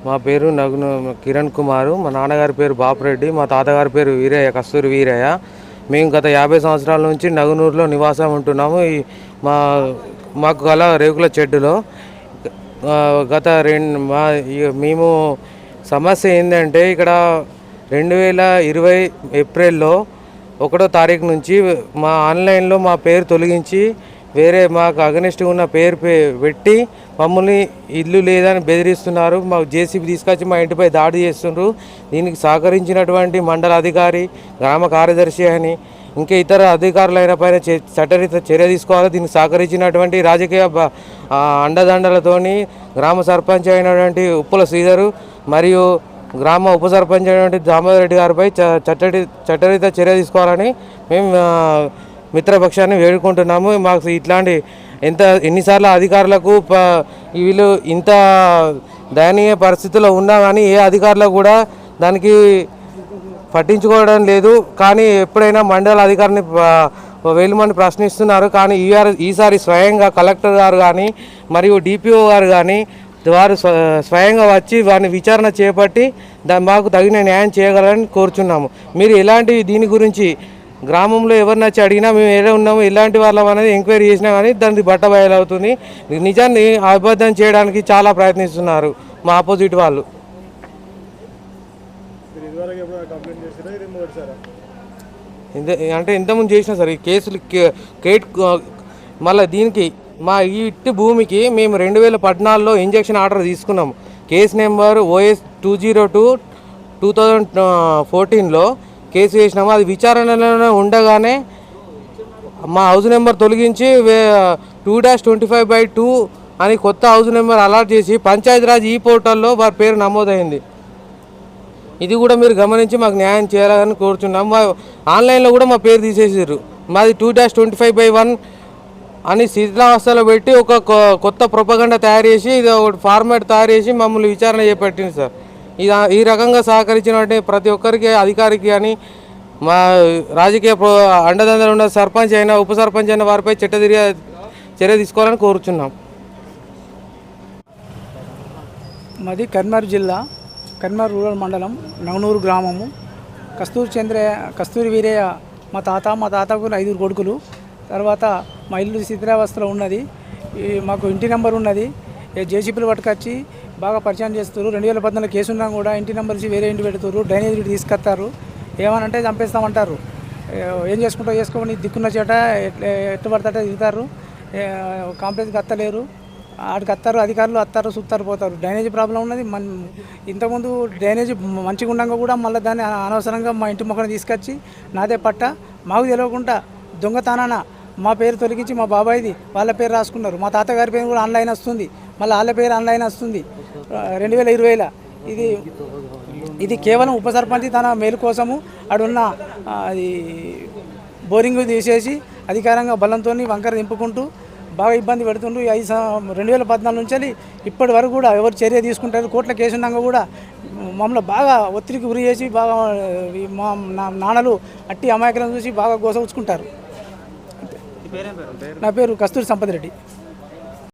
మా పేరు నగును కిరణ్ కుమారు. మా నాన్నగారి పేరు బాపురెడ్డి. మా తాతగారి పేరు వీరయ్య, కస్తూరి వీరయ్య. మేము గత 50 సంవత్సరాల నుంచి నగునూరులో నివాసం ఉంటున్నాము. మా మాకు గల రేకుల చెడ్డులో గత మేము సమస్య ఏంటంటే ఇక్కడ 2020 ఏప్రిల్లో 1వ తారీఖు నుంచి మా ఆన్లైన్లో మా పేరు తొలగించి వేరే మాకు అగనిస్ట్గా ఉన్న పేరు పెట్టి మమ్మల్ని ఇల్లు లేదని బెదిరిస్తున్నారు. మాకు జేసీబీ తీసుకొచ్చి మా ఇంటిపై దాడి చేస్తున్నారు. దీనికి సహకరించినటువంటి మండల అధికారి, గ్రామ కార్యదర్శి అని ఇంకా ఇతర అధికారులైన పైన చట్టరీత చర్య తీసుకోవాలి. దీనికి సహకరించినటువంటి రాజకీయ అండదండలతోని గ్రామ సర్పంచ్ అయినటువంటి ఉప్పుల శ్రీధరు మరియు గ్రామ ఉప సర్పంచ్ అయినటువంటి దామోదర్ రెడ్డి గారిపై చట్టరీత చర్య తీసుకోవాలని మేము మిత్రపక్షాన్ని వేడుకుంటున్నాము. మాకు ఇట్లాంటి ఎన్నిసార్లు అధికారులకు వీళ్ళు ఇంత దయనీయ పరిస్థితుల్లో ఉన్నా కానీ ఏ అధికారులు కూడా దానికి పట్టించుకోవడం లేదు. కానీ ఎప్పుడైనా మండల అధికారిని వేలుమని ప్రశ్నిస్తున్నారు. కానీ ఈసారి స్వయంగా కలెక్టర్ గారు కానీ మరియు డిపిఓ గారు కానీ వారు స్వయంగా వచ్చి వారిని విచారణ చేపట్టి మాకు తగిన న్యాయం చేయగలని కోరుచున్నాము. మీరు ఎలాంటి దీని గురించి గ్రామంలో ఎవరిని వచ్చి అడిగినా మేము ఏదో ఉన్నాము ఎలాంటి వాళ్ళం అనేది ఎంక్వైరీ చేసినా కానీ దానికి బట్టబయలవుతుంది. నిజాన్ని అబద్ధం చేయడానికి చాలా ప్రయత్నిస్తున్నారు మా ఆపోజిట్ వాళ్ళు. అంటే ఇంతకుముందు చేసినా సార్ ఈ కేసులు మళ్ళీ దీనికి మా ఈ ఇట్టి భూమికి మేము 2014లో ఇంజక్షన్ ఆర్డర్ తీసుకున్నాము. కేసు నెంబర్ OS 202/2014లో కేసు వేసినాము. అది విచారణలో ఉండగానే మా హౌస్ నెంబర్ తొలగించి 2-25/2 అని కొత్త హౌస్ నెంబర్ అలాట్ చేసి పంచాయతీరాజ్ ఈ పోర్టల్లో వారి పేరు నమోదైంది. ఇది కూడా మీరు గమనించి మాకు న్యాయం చేయాలని కోరుచున్నాము. ఆన్లైన్లో కూడా మా పేరు తీసేసారు. మాది 2-25/1 అని శిథిలావస్థలో పెట్టి ఒక కొత్త ప్రొపగండా తయారు చేసి ఇది ఒక ఫార్మాట్ తయారు చేసి మమ్మల్ని విచారణ చేపట్టింది సార్. ఈ రకంగా సహకరించినట్టే ప్రతి ఒక్కరికి అధికారికి కానీ మా రాజకీయ అండదండలు ఉన్న సర్పంచ్ అయినా ఉప సర్పంచ్ అయిన వారిపై చర్య తీసుకోవాలని కోరుచున్నాం. మాది కరీంనగర్ జిల్లా కరీంనగర్ రూరల్ మండలం నగనూరు గ్రామము. కస్తూరి వీరయ్య మా తాతకు 5 కొడుకులు. తర్వాత మా ఇల్లు శిథిలావస్థలో ఉన్నది. మాకు ఇంటి నెంబర్ ఉన్నది. జేసీబీలు పట్టుకొచ్చి బాగా పరిచయం చేస్తారు. 2014 కేసు ఉన్నా కూడా ఇంటి నెంబర్ ఇచ్చి వేరే ఇంటి పెడతారు. డ్రైనేజ్ తీసుకొస్తారు. ఏమనంటే చంపేస్తామంటారు. ఏం చేసుకోమని దిక్కున్న చేట ఎట్టు పడతాటే దిగుతారు. కాంప్లైంట్కి అత్తలేరు. ఆడికి అత్తారు, అధికారులు అత్తారు, చూస్తారు, పోతారు. డ్రైనేజ్ ప్రాబ్లం ఉన్నది. ఇంతకుముందు డ్రైనేజ్ మంచిగా ఉండగా కూడా మళ్ళీ దాన్ని అనవసరంగా మా ఇంటి మొక్కను తీసుకొచ్చి నాదే పట్ట మాకు తెలియకుండా దొంగతనాన మా పేరు తొలగించి మా బాబాయిది వాళ్ళ పేరు రాసుకున్నారు. మా తాతగారి పేరు కూడా ఆన్లైన్ వస్తుంది. మళ్ళీ వాళ్ళ పేరు ఆన్లైన్ వస్తుంది 2020లో. ఇది కేవలం ఉప సర్పంచ్ తన మేలు కోసము ఆడున్న అది బోరింగ్ తీసేసి అధికారంగా బలంతో వంకర దింపుకుంటూ బాగా ఇబ్బంది పెడుతుండ్రు. 2014 నుంచి ఇప్పటి వరకు కూడా ఎవరు చర్య తీసుకుంటారు. కోర్టుల కేసు ఉన్నాక కూడా మమ్మల్ని బాగా ఒత్తిడికి గురి చేసి బాగా మా నాన్నలు అట్టి అమాయకులను చూసి బాగా గోసవుచ్చుకుంటారు. నా పేరు కస్తూరి సంపత్ రెడ్డి.